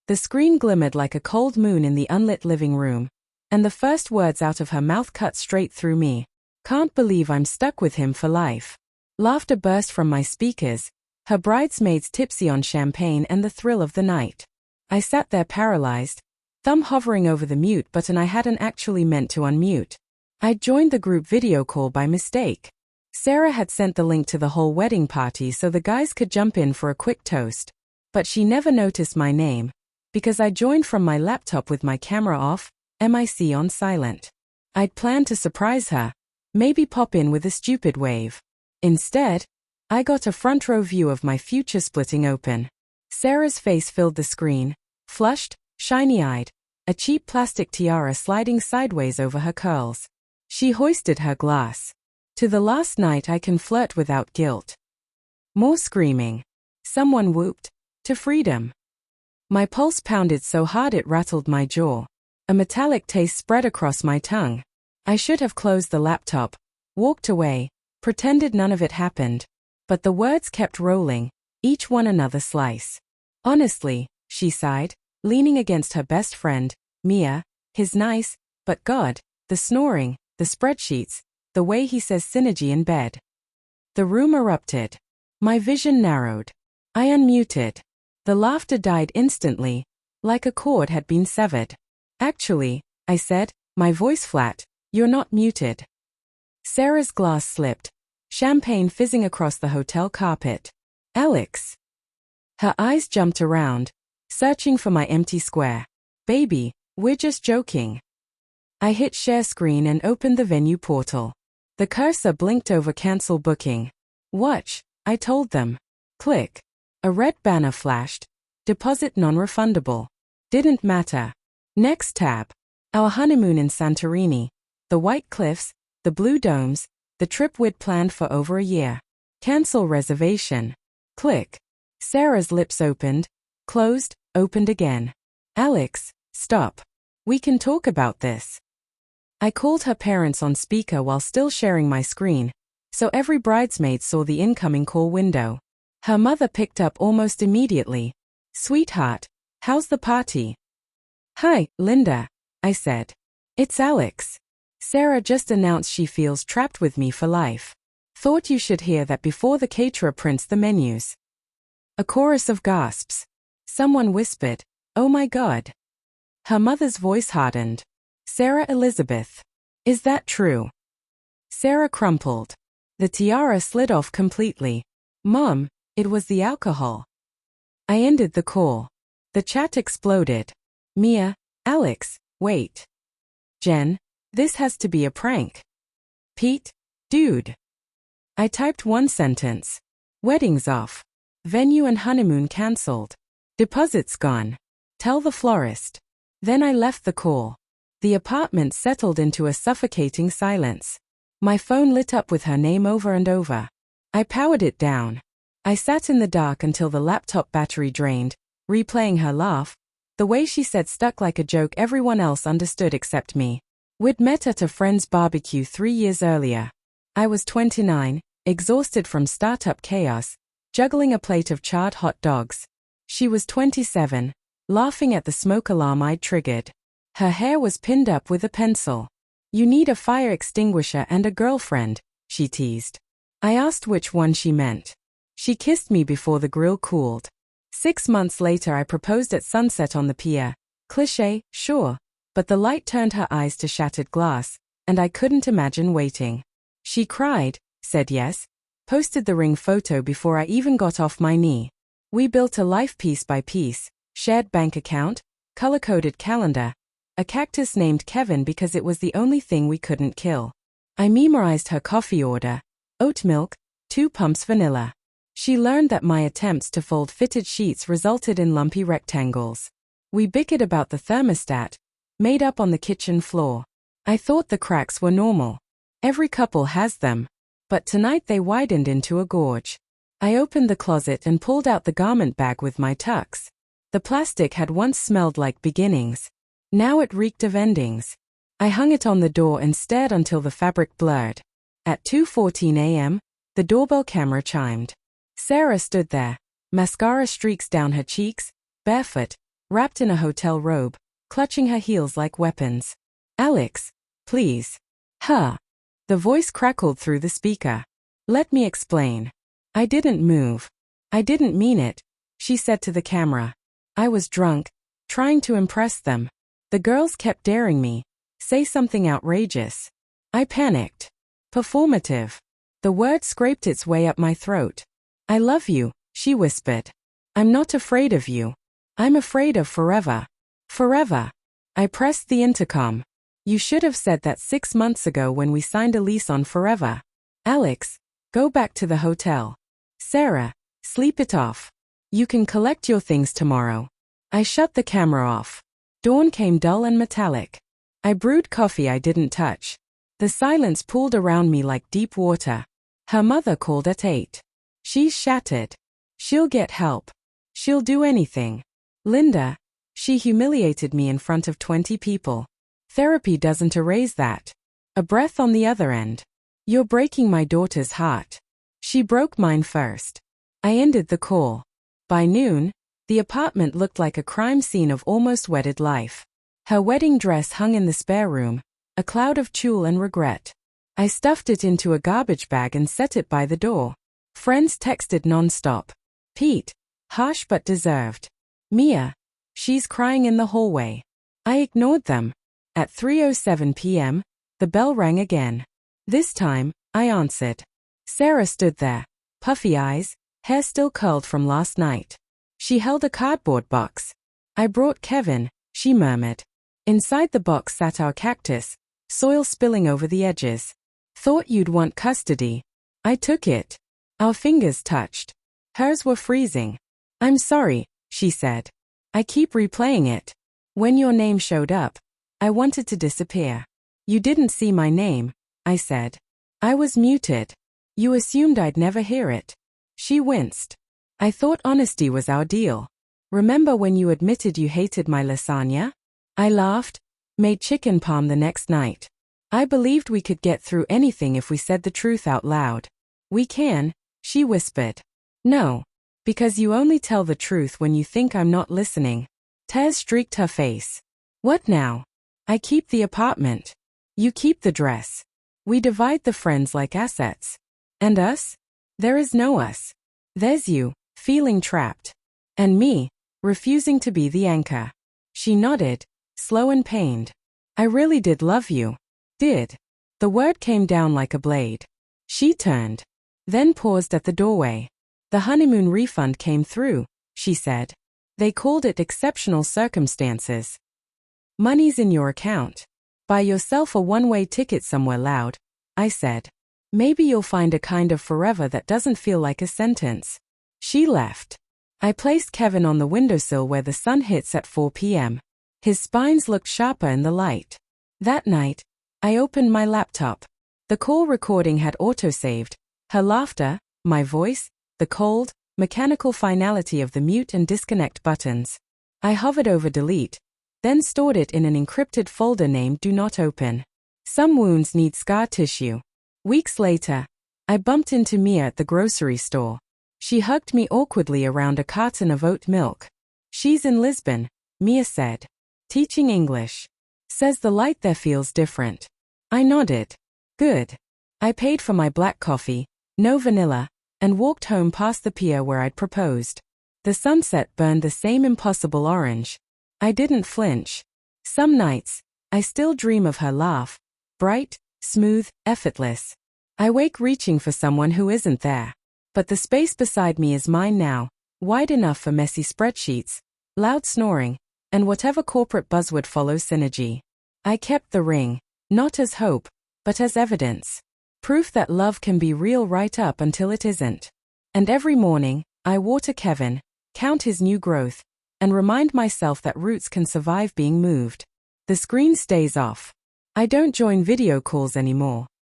The screen glimmered like a cold moon in the unlit living room, and the first words out of her mouth cut straight through me. Can't believe I'm stuck with him for life. Laughter burst from my speakers, her bridesmaids tipsy on champagne and the thrill of the night. I sat there paralyzed, thumb hovering over the mute button I hadn't actually meant to unmute. I'd joined the group video call by mistake. Sarah had sent the link to the whole wedding party so the guys could jump in for a quick toast. But she never noticed my name, because I joined from my laptop with my camera off, mic on silent. I'd planned to surprise her, maybe pop in with a stupid wave. Instead, I got a front row view of my future splitting open. Sarah's face filled the screen, flushed, shiny-eyed, a cheap plastic tiara sliding sideways over her curls. She hoisted her glass. To the last night I can flirt without guilt. More screaming. Someone whooped. To freedom. My pulse pounded so hard it rattled my jaw. A metallic taste spread across my tongue. I should have closed the laptop, walked away, pretended none of it happened. But the words kept rolling, each one another slice. Honestly, she sighed, leaning against her best friend, Mia, his nice, but God, the snoring, the spreadsheets, the way he says synergy in bed. The room erupted. My vision narrowed. I unmuted. The laughter died instantly, like a cord had been severed. Actually, I said, my voice flat, you're not muted. Sarah's glass slipped, champagne fizzing across the hotel carpet. Alex. Her eyes jumped around, searching for my empty square. Baby, we're just joking. I hit share screen and opened the venue portal. The cursor blinked over cancel booking. Watch, I told them. Click. A red banner flashed. Deposit non-refundable. Didn't matter. Next tab. Our honeymoon in Santorini. The white cliffs, the blue domes, the trip we'd planned for over a year. Cancel reservation. Click. Sarah's lips opened, closed, opened again. Alex, stop. We can talk about this. I called her parents on speaker while still sharing my screen, so every bridesmaid saw the incoming call window. Her mother picked up almost immediately. Sweetheart, how's the party? Hi, Linda, I said. It's Alex. Sarah just announced she feels trapped with me for life. Thought you should hear that before the caterer prints the menus. A chorus of gasps. Someone whispered, oh my God. Her mother's voice hardened. Sarah Elizabeth. Is that true? Sarah crumpled. The tiara slid off completely. Mom, it was the alcohol. I ended the call. The chat exploded. Mia, Alex, wait. Jen, this has to be a prank. Pete, dude. I typed one sentence. Wedding's off. Venue and honeymoon cancelled. Deposits gone. Tell the florist. Then I left the call. The apartment settled into a suffocating silence. My phone lit up with her name over and over. I powered it down. I sat in the dark until the laptop battery drained, replaying her laugh. The way she said stuck like a joke everyone else understood except me. We'd met at a friend's barbecue 3 years earlier. I was 29, exhausted from startup chaos, juggling a plate of charred hot dogs. She was 27, laughing at the smoke alarm I'd triggered. Her hair was pinned up with a pencil. You need a fire extinguisher and a girlfriend, she teased. I asked which one she meant. She kissed me before the grill cooled. 6 months later I proposed at sunset on the pier. Cliché, sure, but the light turned her eyes to shattered glass, and I couldn't imagine waiting. She cried, said yes, posted the ring photo before I even got off my knee. We built a life piece by piece, shared bank account, color-coded calendar, a cactus named Kevin because it was the only thing we couldn't kill. I memorized her coffee order, oat milk, 2 pumps vanilla. She learned that my attempts to fold fitted sheets resulted in lumpy rectangles. We bickered about the thermostat, made up on the kitchen floor. I thought the cracks were normal. Every couple has them. But tonight they widened into a gorge. I opened the closet and pulled out the garment bag with my tux. The plastic had once smelled like beginnings. Now it reeked of endings. I hung it on the door and stared until the fabric blurred. At 2:14 a.m., the doorbell camera chimed. Sarah stood there, mascara streaks down her cheeks, barefoot, wrapped in a hotel robe, clutching her heels like weapons. Alex, please. Huh. The voice crackled through the speaker. Let me explain. I didn't move. I didn't mean it, she said to the camera. I was drunk, trying to impress them. The girls kept daring me. Say something outrageous. I panicked. Performative. The word scraped its way up my throat. I love you, she whispered. I'm not afraid of you. I'm afraid of forever. Forever. I pressed the intercom. You should have said that 6 months ago when we signed a lease on forever. Alex, go back to the hotel. Sarah, sleep it off. You can collect your things tomorrow. I shut the camera off. Dawn came dull and metallic. I brewed coffee I didn't touch. The silence pooled around me like deep water. Her mother called at 8. She's shattered. She'll get help. She'll do anything. Linda. She humiliated me in front of 20 people. Therapy doesn't erase that. A breath on the other end. You're breaking my daughter's heart. She broke mine first. I ended the call. By noon, the apartment looked like a crime scene of almost wedded life. Her wedding dress hung in the spare room, a cloud of tulle and regret. I stuffed it into a garbage bag and set it by the door. Friends texted non-stop. Pete, harsh but deserved. Mia, she's crying in the hallway. I ignored them. At 3:07 p.m., the bell rang again. This time, I answered. Sarah stood there, puffy eyes, hair still curled from last night. She held a cardboard box. I brought Kevin, she murmured. Inside the box sat our cactus, soil spilling over the edges. Thought you'd want custody. I took it. Our fingers touched. Hers were freezing. I'm sorry, she said. I keep replaying it. When your name showed up, I wanted to disappear. You didn't see my name, I said. I was muted. You assumed I'd never hear it. She winced. I thought honesty was our deal. Remember when you admitted you hated my lasagna? I laughed, made chicken parm the next night. I believed we could get through anything if we said the truth out loud. We can, she whispered. No, because you only tell the truth when you think I'm not listening. Tess streaked her face. What now? I keep the apartment. You keep the dress. We divide the friends like assets. And us? There is no us. There's you, feeling trapped. And me, refusing to be the anchor. She nodded, slow and pained. I really did love you. Did. The word came down like a blade. She turned. Then paused at the doorway. The honeymoon refund came through, she said. They called it exceptional circumstances. Money's in your account. Buy yourself a one-way ticket somewhere loud, I said. Maybe you'll find a kind of forever that doesn't feel like a sentence. She left. I placed Kevin on the windowsill where the sun hits at 4 p.m. His spines looked sharper in the light. That night, I opened my laptop. The call recording had autosaved. Her laughter, my voice, the cold, mechanical finality of the mute and disconnect buttons. I hovered over delete, then stored it in an encrypted folder named Do Not Open. Some wounds need scar tissue. Weeks later, I bumped into Mia at the grocery store. She hugged me awkwardly around a carton of oat milk. She's in Lisbon, Mia said. Teaching English. Says the light there feels different. I nodded. Good. I paid for my black coffee, no vanilla, and walked home past the pier where I'd proposed. The sunset burned the same impossible orange. I didn't flinch. Some nights, I still dream of her laugh. Bright, smooth, effortless. I wake reaching for someone who isn't there. But the space beside me is mine now, wide enough for messy spreadsheets, loud snoring, and whatever corporate buzzword follows synergy. I kept the ring, not as hope, but as evidence. Proof that love can be real right up until it isn't. And every morning, I water Kevin, count his new growth, and remind myself that roots can survive being moved. The screen stays off. I don't join video calls anymore.